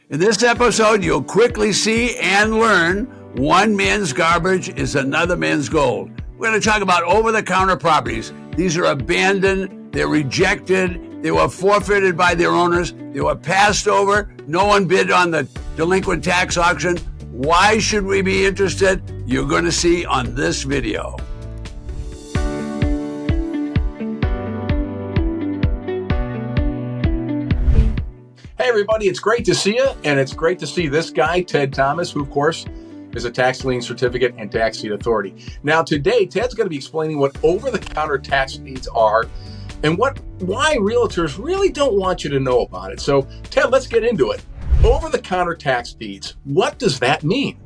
In this episode, you'll quickly see and learn one man's garbage is another man's gold. We're going to talk about over-the-counter properties. These are abandoned, they're rejected, they were forfeited by their owners, they were passed over, no one bid on the delinquent tax auction. Why should we be interested? You're going to see on this video. Hey everybody, it's great to see you, and it's great to see this guy, Ted Thomas, who of course is a tax lien certificate and tax deed authority. Now today, Ted's going to be explaining what over-the-counter tax deeds are and why realtors really don't want you to know about it. So Ted, let's get into it. Over-the-counter tax deeds, what does that mean?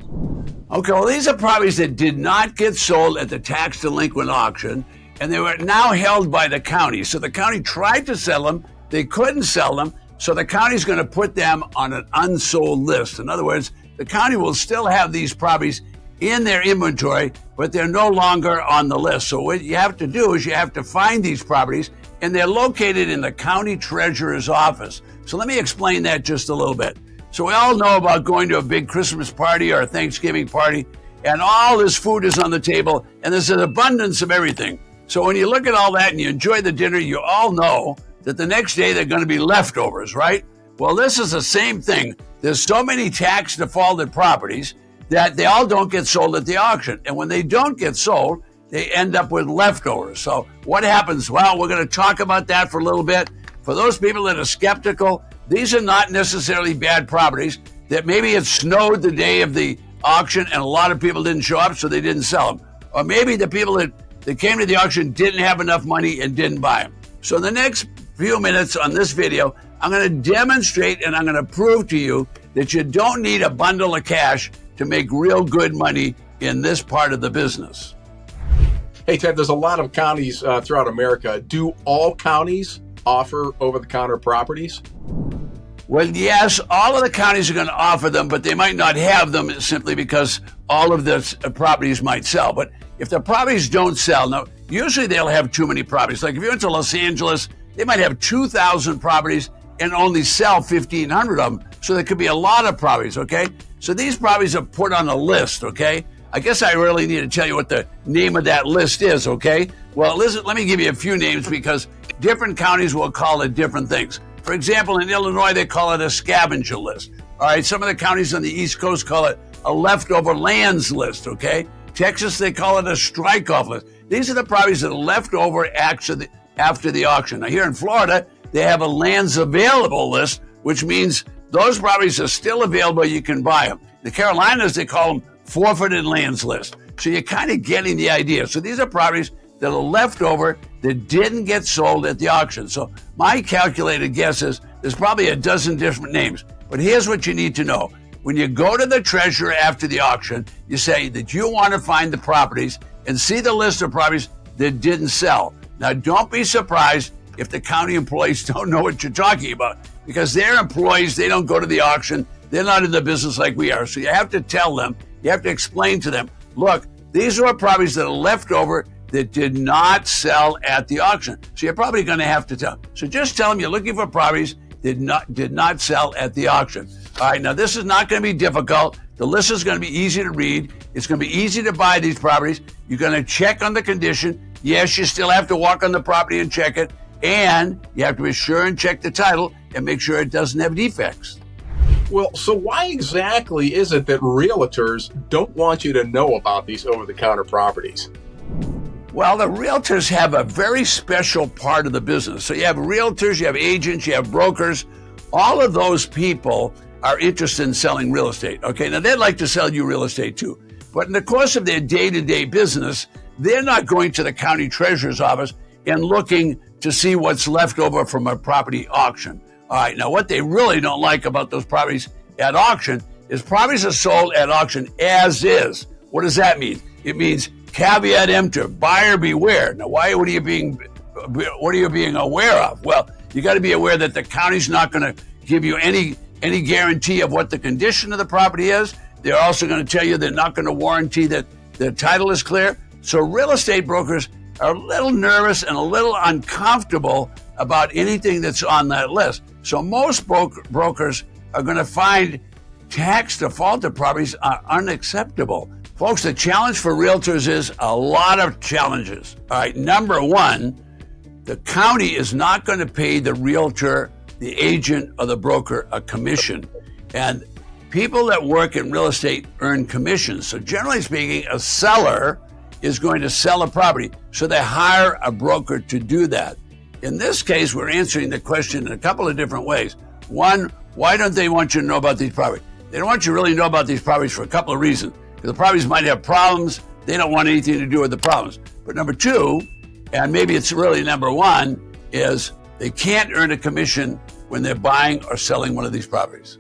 Okay, well, these are properties that did not get sold at the tax delinquent auction, and they were now held by the county. So the county tried to sell them, they couldn't sell them, so the county's going to put them on an unsold list. In other words, the county will still have these properties in their inventory, but they're no longer on the list. So what you have to do is you have to find these properties, and they're located in the county treasurer's office. So let me explain that just a little bit. So we all know about going to a big Christmas party or a Thanksgiving party, and all this food is on the table, and there's an abundance of everything. So when you look at all that and you enjoy the dinner, you all know that the next day they're going to be leftovers, right? Well, this is the same thing. There's so many tax defaulted properties that they all don't get sold at the auction. And when they don't get sold, they end up with leftovers. So what happens? Well, we're going to talk about that for a little bit. For those people that are skeptical, these are not necessarily bad properties that maybe it snowed the day of the auction and a lot of people didn't show up, so they didn't sell them. Or maybe the people that came to the auction didn't have enough money and didn't buy them. So in the next few minutes on this video, I'm going to demonstrate and I'm going to prove to you that you don't need a bundle of cash to make real good money in this part of the business. Hey Ted, there's a lot of counties throughout America. Do all counties offer over-the-counter properties? Well, yes, all of the counties are going to offer them, but they might not have them simply because all of the properties might sell. But if the properties don't sell, now, usually they'll have too many properties. Like if you went to Los Angeles, they might have 2,000 properties and only sell 1,500 of them. So there could be a lot of properties, okay? So these properties are put on a list, okay? I guess I really need to tell you what the name of that list is, okay? Well, listen, let me give you a few names because different counties will call it different things. For example, in Illinois, they call it a scavenger list. All right, some of the counties on the East Coast call it a leftover lands list, okay? Texas, they call it a strike-off list. These are the properties that are left over after the auction. Now, here in Florida, they have a lands available list, which means those properties are still available. You can buy them. The Carolinas, they call them forfeited lands list. So you're kind of getting the idea. So these are properties that are left over that didn't get sold at the auction. So my calculated guess is there's probably a dozen different names. But here's what you need to know. When you go to the treasurer after the auction, you say that you want to find the properties and see the list of properties that didn't sell. Now, don't be surprised if the county employees don't know what you're talking about, because they're employees, they don't go to the auction, they're not in the business like we are. So you have to tell them, you have to explain to them, look, these are properties that are left over that did not sell at the auction. So you're probably going to have to tell. So just tell them you're looking for properties that did not sell at the auction. All right, now this is not going to be difficult. The list is going to be easy to read. It's going to be easy to buy these properties. You're going to check on the condition. Yes, you still have to walk on the property and check it. And you have to be sure and check the title and make sure it doesn't have defects. Well, so why exactly is it that realtors don't want you to know about these over-the-counter properties? Well, the realtors have a very special part of the business. So you have realtors, you have agents, you have brokers. All of those people are interested in selling real estate. Okay, now they'd like to sell you real estate too. But in the course of their day-to-day business, they're not going to the county treasurer's office and looking to see what's left over from a property auction. All right, now what they really don't like about those properties at auction is properties are sold at auction as is. What does that mean? It means caveat emptor, buyer beware. Now, what are you being aware of? Well, you got to be aware that the county's not going to give you any guarantee of what the condition of the property is. They're also going to tell you they're not going to warranty that the title is clear. So real estate brokers are a little nervous and a little uncomfortable about anything that's on that list. So most brokers are going to find tax defaulted properties are unacceptable. Folks, the challenge for realtors is a lot of challenges. All right, number one, the county is not going to pay the realtor, the agent, or the broker a commission. And people that work in real estate earn commissions. So generally speaking, a seller is going to sell a property. So they hire a broker to do that. In this case, we're answering the question in a couple of different ways. One, why don't they want you to know about these properties? They don't want you to really know about these properties for a couple of reasons. Because the properties might have problems. They don't want anything to do with the problems. But number two, and maybe it's really number one, is they can't earn a commission when they're buying or selling one of these properties.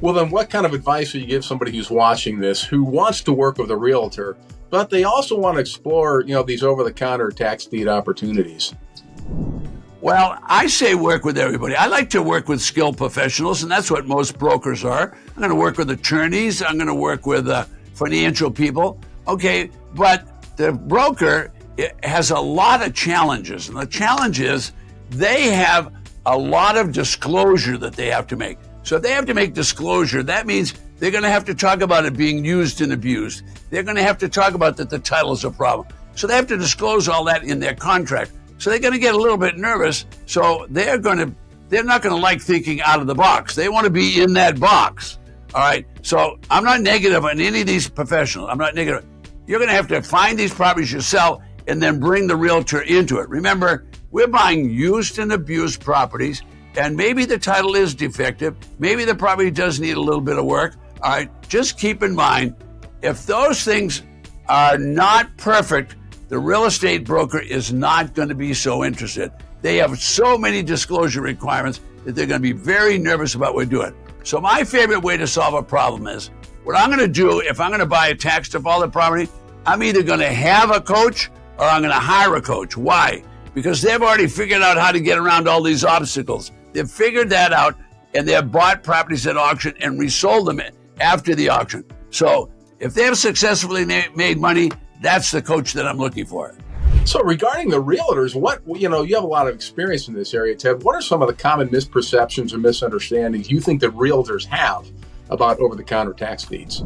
Well, then what kind of advice would you give somebody who's watching this, who wants to work with a realtor, but they also want to explore, these over-the-counter tax deed opportunities? Well, I say work with everybody. I like to work with skilled professionals, and that's what most brokers are. I'm going to work with attorneys. I'm going to work with financial people. Okay, but the broker has a lot of challenges, and the challenge is they have a lot of disclosure that they have to make. So if they have to make disclosure, that means they're going to have to talk about it being used and abused. They're going to have to talk about that the title is a problem. So they have to disclose all that in their contract. So they're going to get a little bit nervous. So they're not going to like thinking out of the box. They want to be in that box. All right. So I'm not negative on any of these professionals. I'm not negative. You're going to have to find these properties yourself and then bring the realtor into it. Remember, we're buying used and abused properties, and maybe the title is defective. Maybe the property does need a little bit of work. All right. Just keep in mind, if those things are not perfect, the real estate broker is not going to be so interested. They have so many disclosure requirements that they're going to be very nervous about what we're doing. So my favorite way to solve a problem is, what I'm going to do if I'm going to buy a tax defaulted property, I'm either going to have a coach or I'm going to hire a coach. Why? Because they've already figured out how to get around all these obstacles. They've figured that out, and they've bought properties at auction and resold them after the auction. So if they've successfully made money, that's the coach that I'm looking for. So regarding the realtors, you have a lot of experience in this area, Ted. What are some of the common misperceptions or misunderstandings you think that realtors have about over-the-counter tax deeds?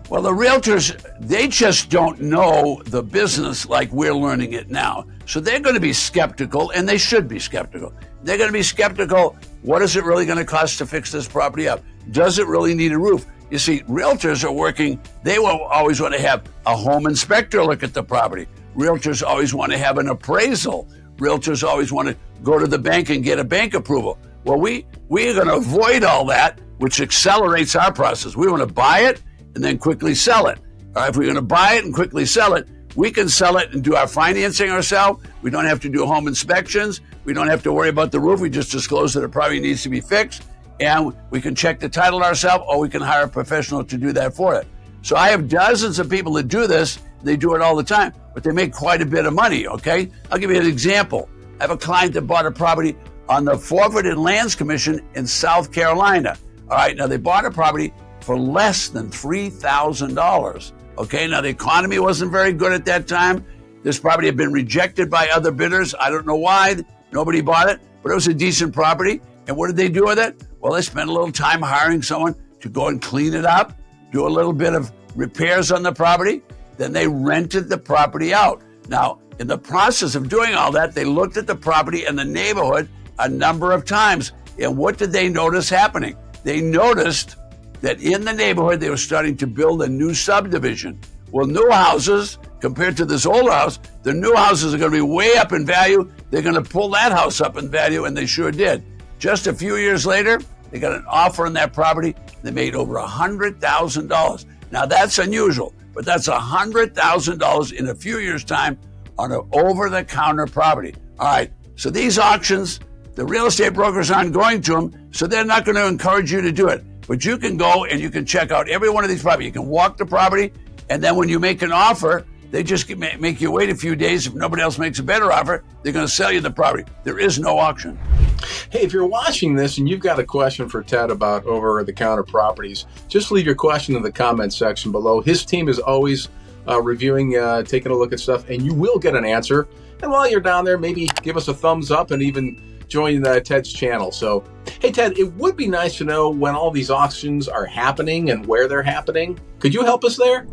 Well, the realtors, they just don't know the business like we're learning it now. So they're going to be skeptical, and they should be skeptical. They're going to be skeptical. What is it really going to cost to fix this property up? Does it really need a roof? You see, realtors are working, they will always want to have a home inspector look at the property. Realtors always want to have an appraisal. Realtors always want to go to the bank and get a bank approval. Well, we are going to avoid all that, which accelerates our process. We want to buy it and then quickly sell it. All right, if we're going to buy it and quickly sell it, we can sell it and do our financing ourselves. We don't have to do home inspections. We don't have to worry about the roof. We just disclose that it probably needs to be fixed. And we can check the title ourselves, or we can hire a professional to do that for it. So I have dozens of people that do this. They do it all the time, but they make quite a bit of money, okay? I'll give you an example. I have a client that bought a property on the Forfeited Lands Commission in South Carolina. All right, now they bought a property for less than $3,000, okay? Now the economy wasn't very good at that time. This property had been rejected by other bidders. I don't know why. Nobody bought it, but it was a decent property. And what did they do with it? Well, they spent a little time hiring someone to go and clean it up, do a little bit of repairs on the property. Then they rented the property out. Now, in the process of doing all that, they looked at the property and the neighborhood a number of times. And what did they notice happening? They noticed that in the neighborhood, they were starting to build a new subdivision. Well, new houses, compared to this older house, the new houses are going to be way up in value. They're going to pull that house up in value, and they sure did. Just a few years later, they got an offer on that property. They made over $100,000. Now, that's unusual, but that's $100,000 in a few years' time on an over-the-counter property. All right, so these auctions, the real estate brokers aren't going to them, so they're not going to encourage you to do it. But you can go and you can check out every one of these properties. You can walk the property, and then when you make an offer, they just make you wait a few days. If nobody else makes a better offer, they're going to sell you the property. There is no auction. Hey, if you're watching this and you've got a question for Ted about over-the-counter properties, just leave your question in the comment section below. His team is always reviewing, taking a look at stuff, and you will get an answer. And while you're down there, maybe give us a thumbs up and even join Ted's channel. So, hey, Ted, it would be nice to know when all these auctions are happening and where they're happening. Could you help us there?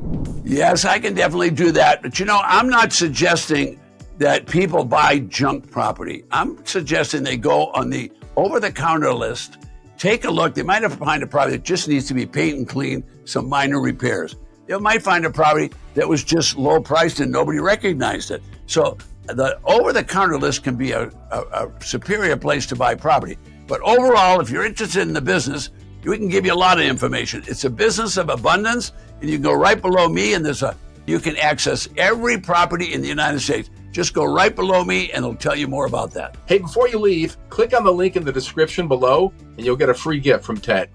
Yes, I can definitely do that. But I'm not suggesting that people buy junk property. I'm suggesting they go on the over-the-counter list, take a look. They might have find a property that just needs to be paint and clean, some minor repairs. They might find a property that was just low priced and nobody recognized it. So the over-the-counter list can be a superior place to buy property. But overall, if you're interested in the business, we can give you a lot of information. It's a business of abundance, and you can go right below me, and you can access every property in the United States. Just go right below me, and it'll tell you more about that. Hey, before you leave, click on the link in the description below, and you'll get a free gift from Ted.